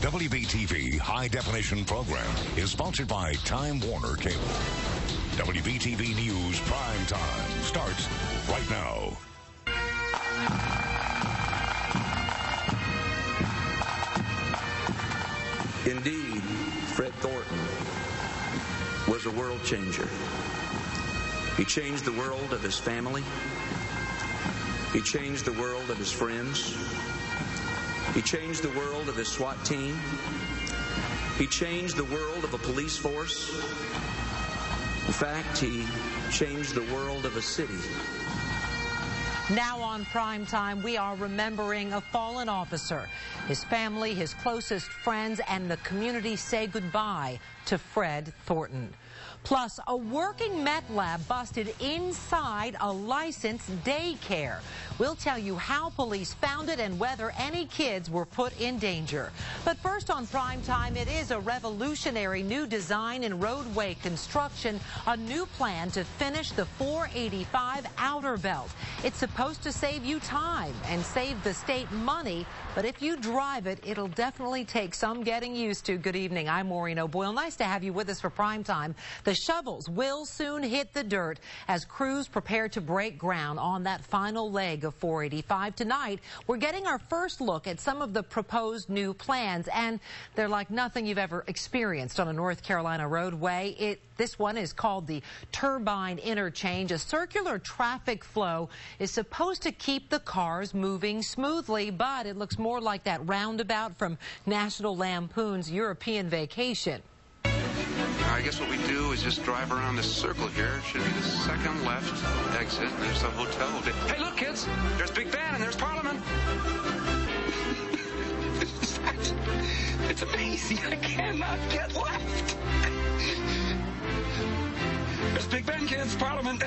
WBTV High Definition program is sponsored by Time Warner Cable. WBTV News Prime Time starts right now. Indeed, Fred Thornton was a world changer. He changed the world of his family. He changed the world of his friends. He changed the world of his SWAT team. He changed the world of a police force. In fact, he changed the world of a city. Now on Prime Time, we are remembering a fallen officer. His family, his closest friends, and the community say goodbye to Fred Thornton. Plus, a working meth lab busted inside a licensed daycare. We'll tell you how police found it and whether any kids were put in danger. But first on Prime Time, it is a revolutionary new design in roadway construction, a new plan to finish the 485 outer belt. It's supposed to save you time and save the state money, but if you drive it, it'll definitely take some getting used to. Good evening, I'm Maureen O'Boyle. Nice to have you with us for Prime Time. The shovels will soon hit the dirt as crews prepare to break ground on that final leg of 485. Tonight, we're getting our first look at some of the proposed new plans, and they're like nothing you've ever experienced on a North Carolina roadway. This one is called the Turbine Interchange. A circular traffic flow is supposed to keep the cars moving smoothly, but it looks more like that roundabout from National Lampoon's European Vacation. I guess what we do is just drive around this circle here. It should be the second left exit. There's a hotel. Hey, look, kids! There's Big Ben and there's Parliament. It's amazing. I cannot get left. There's Big Ben, kids. Parliament.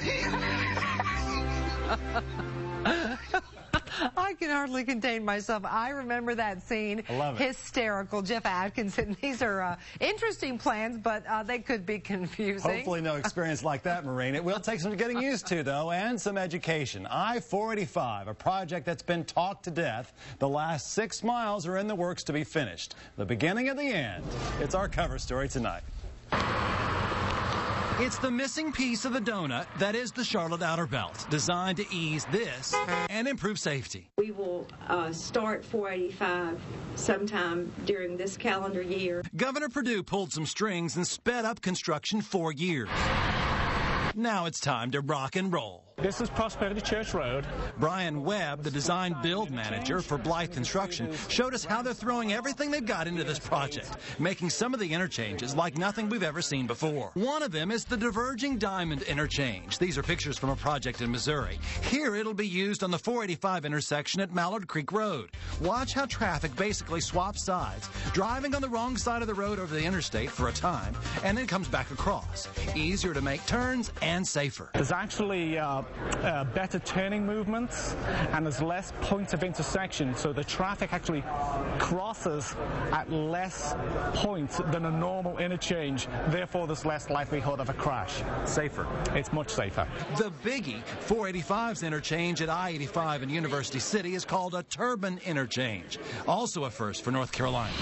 I can hardly contain myself. I remember that scene. I love it. Hysterical. Jeff Atkinson. These are interesting plans, but they could be confusing. Hopefully no experience like that, Maureen. It will take some getting used to, though, and some education. I-485, a project that's been talked to death. The last 6 miles are in the works to be finished. The beginning of the end. It's our cover story tonight. It's the missing piece of the donut that is the Charlotte Outer Belt, designed to ease this and improve safety. We will start 485 sometime during this calendar year. Governor Perdue pulled some strings and sped up construction 4 years. Now it's time to rock and roll. This is Prosperity Church Road. Brian Webb, the design build manager for Blythe Construction, showed us how they're throwing everything they've got into this project, making some of the interchanges like nothing we've ever seen before. One of them is the Diverging Diamond Interchange. These are pictures from a project in Missouri. Here it'll be used on the 485 intersection at Mallard Creek Road. Watch how traffic basically swaps sides, driving on the wrong side of the road over the interstate for a time, and then comes back across. Easier to make turns and safer. There's actually better turning movements, and there's less points of intersection, so the traffic actually crosses at less points than a normal interchange. Therefore, there's less likelihood of a crash. Safer. It's much safer. The biggie, 485's interchange at I-85 in University City, is called a Turbine Interchange, also a first for North Carolina.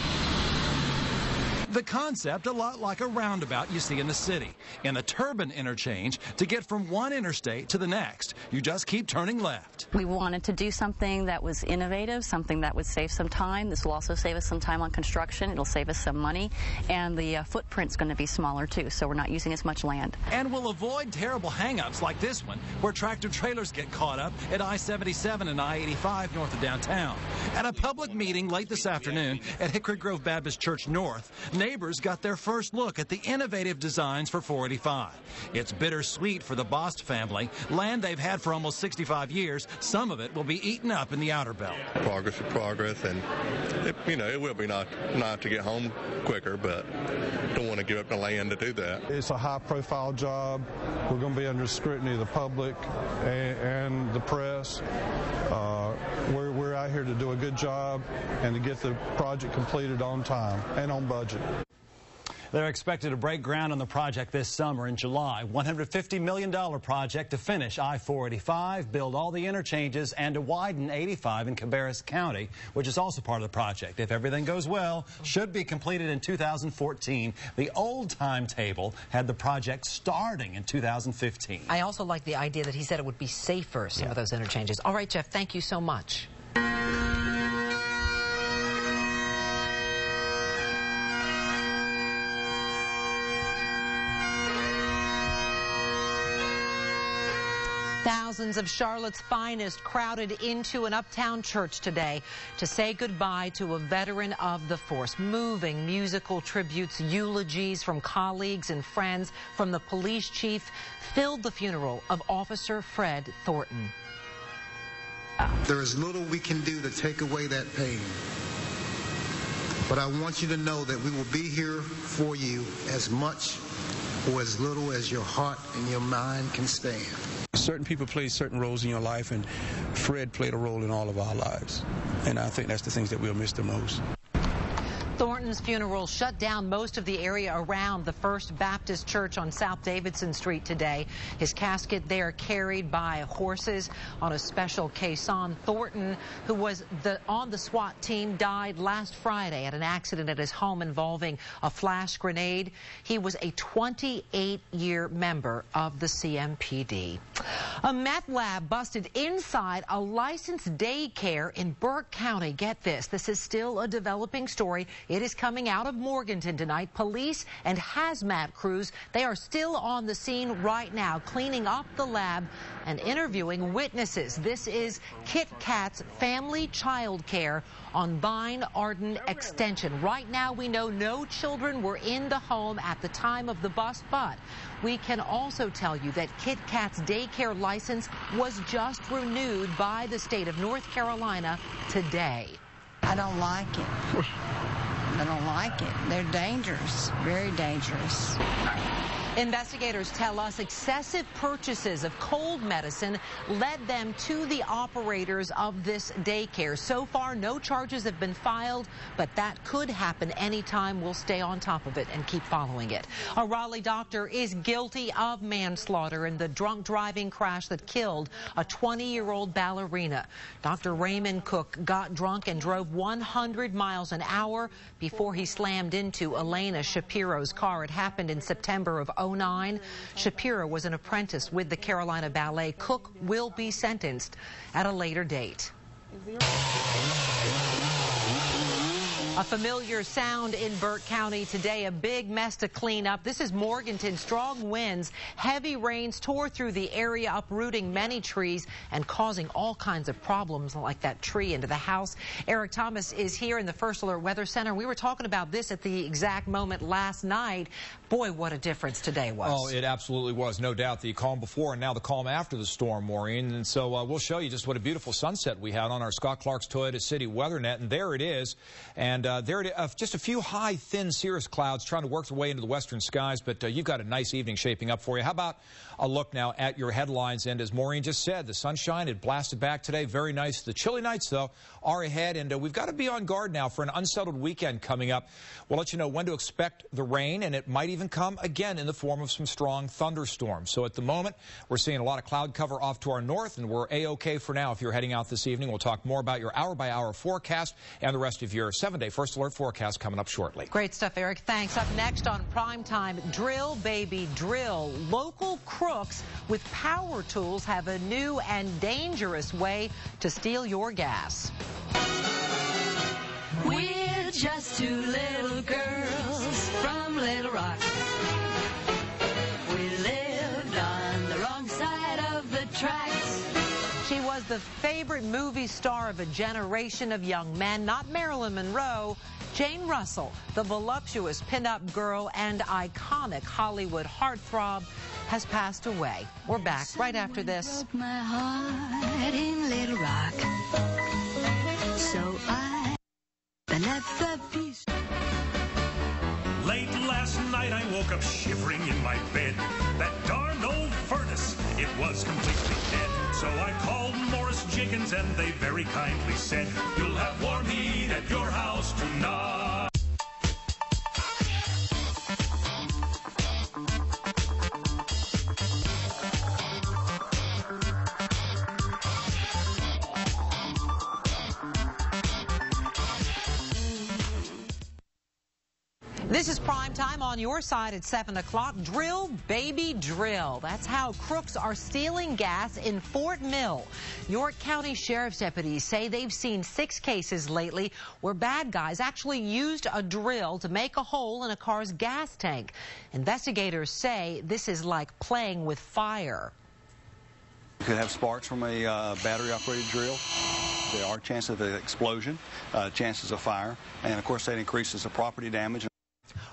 The concept a lot like a roundabout you see in the city. In the Turbine Interchange, to get from one interstate to the next, you just keep turning left. We wanted to do something that was innovative, something that would save some time. This will also save us some time on construction. It'll save us some money, and the footprint's going to be smaller too, so we're not using as much land. And we'll avoid terrible hang-ups like this one, where tractor trailers get caught up at I-77 and I-85 north of downtown. At a public meeting late this afternoon at Hickory Grove Baptist Church North, neighbors got their first look at the innovative designs for 485. It's bittersweet for the Bost family. Land they've had for almost 65 years, some of it will be eaten up in the Outer Belt. Progress is progress, and it will be nice to get home quicker, but don't want to give up the land to do that. It's a high-profile job. We're going to be under scrutiny of the public and the press. We're out here to do a good job and to get the project completed on time and on budget. They're expected to break ground on the project this summer in July. $150 million project to finish I-485, build all the interchanges, and to widen 85 in Cabarrus County, which is also part of the project. If everything goes well, should be completed in 2014. The old timetable had the project starting in 2015. I also like the idea that he said it would be safer, some of those interchanges. All right, Jeff, thank you so much. Thousands of Charlotte's finest crowded into an uptown church today to say goodbye to a veteran of the force. Moving musical tributes, eulogies from colleagues and friends from the police chief filled the funeral of Officer Fred Thornton. There is little we can do to take away that pain. But I want you to know that we will be here for you as much or as little as your heart and your mind can stand. Certain people play certain roles in your life, and Fred played a role in all of our lives. And I think that's the things that we'll miss the most. Thornton's funeral shut down most of the area around the First Baptist Church on South Davidson Street today. His casket there carried by horses on a special caisson. Thornton, who was on the SWAT team, died last Friday at an accident at his home involving a flash grenade. He was a 28-year member of the CMPD. A meth lab busted inside a licensed daycare in Burke County. Get this. This is still a developing story. It is coming out of Morganton tonight. Police and hazmat crews, they are still on the scene right now, cleaning up the lab and interviewing witnesses. This is Kit Kat's Family Child Care on Vine Arden Extension. Right now, we know no children were in the home at the time of the bust, but we can also tell you that Kit Kat's daycare license was just renewed by the state of North Carolina today. I don't like it. I don't like it. They're dangerous, very dangerous. Investigators tell us excessive purchases of cold medicine led them to the operators of this daycare. So far, no charges have been filed, but that could happen anytime. We'll stay on top of it and keep following it. A Raleigh doctor is guilty of manslaughter in the drunk driving crash that killed a 20-year-old ballerina. Dr. Raymond Cook got drunk and drove 100 miles an hour before he slammed into Elena Shapiro's car. It happened in September of 2009. Shapiro was an apprentice with the Carolina Ballet. Cook will be sentenced at a later date. A familiar sound in Burke County today, a big mess to clean up. This is Morganton. Strong winds, heavy rains tore through the area, uprooting many trees and causing all kinds of problems like that tree into the house. Eric Thomas is here in the First Alert Weather Center. We were talking about this at the exact moment last night. Boy, what a difference today was. Oh, it absolutely was. No doubt. The calm before and now the calm after the storm, Maureen. And so we'll show you just what a beautiful sunset we had on our Scott Clark's Toyota City weather net. And there it is. And there it is. Just a few high, thin cirrus clouds trying to work their way into the western skies. But you've got a nice evening shaping up for you. How about a look now at your headlines? And as Maureen just said, the sunshine had blasted back today. Very nice. The chilly nights, though, are ahead. And we've got to be on guard now for an unsettled weekend coming up. We'll let you know when to expect the rain. And it might even come again in the form of some strong thunderstorms. So at the moment, we're seeing a lot of cloud cover off to our north. And we're A-OK for now if you're heading out this evening. We'll talk more about your hour-by-hour forecast and the rest of your 7-day First Alert forecast coming up shortly. Great stuff, Eric. Thanks. Up next on Primetime, drill, baby, drill. Local crooks with power tools have a new and dangerous way to steal your gas. We're just two little girls from Little Rock. We lived on the wrong side of the tracks. She was the favorite movie star of a generation of young men, not Marilyn Monroe. Jane Russell, the voluptuous pinup girl and iconic Hollywood heartthrob, has passed away. We're back right after this. Broke my heart in Little Rock, so I left the piece. Late last night I woke up shivering in my bed. That darn old furnace, it was completely dead. So I called Morris Jenkins and they very kindly said, you'll have warm heat at your house tonight. This is Prime Time on your side at 7 o'clock. Drill, baby, drill. That's how crooks are stealing gas in Fort Mill. York County Sheriff's deputies say they've seen 6 cases lately where bad guys actually used a drill to make a hole in a car's gas tank. Investigators say this is like playing with fire. You could have sparks from a battery-operated drill. There are chances of an explosion, chances of fire, and of course that increases the property damage.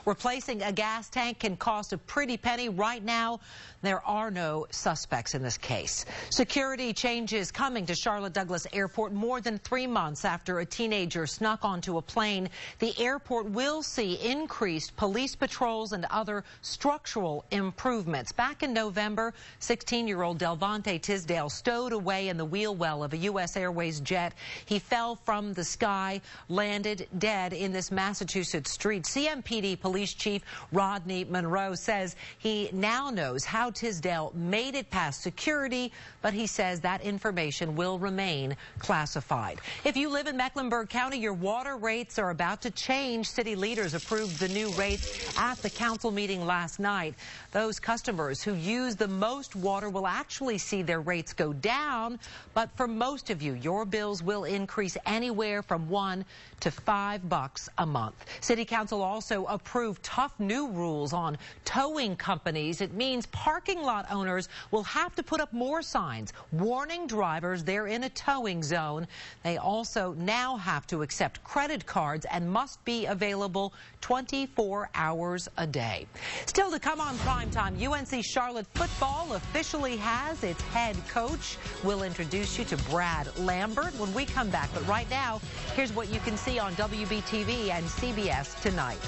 Replacing a gas tank can cost a pretty penny. Right now, there are no suspects in this case. Security changes coming to Charlotte Douglas Airport more than 3 months after a teenager snuck onto a plane. The airport will see increased police patrols and other structural improvements. Back in November, 16-year-old Delvante Tisdale stowed away in the wheel well of a U.S. Airways jet. He fell from the sky, landed dead in this Massachusetts street. CMPD Police Chief Rodney Monroe says he now knows how Tisdale made it past security, but he says that information will remain classified. If you live in Mecklenburg County, your water rates are about to change. City leaders approved the new rates at the council meeting last night. Those customers who use the most water will actually see their rates go down, but for most of you, your bills will increase anywhere from $1 to $5 a month. City Council also approved tough new rules on towing companies. It means parking lot owners will have to put up more signs warning drivers they're in a towing zone. They also now have to accept credit cards and must be available 24 hours a day. Still to come on Primetime, UNC Charlotte football officially has its head coach. We'll introduce you to Brad Lambert when we come back. But right now, here's what you can see on WBTV and CBS tonight.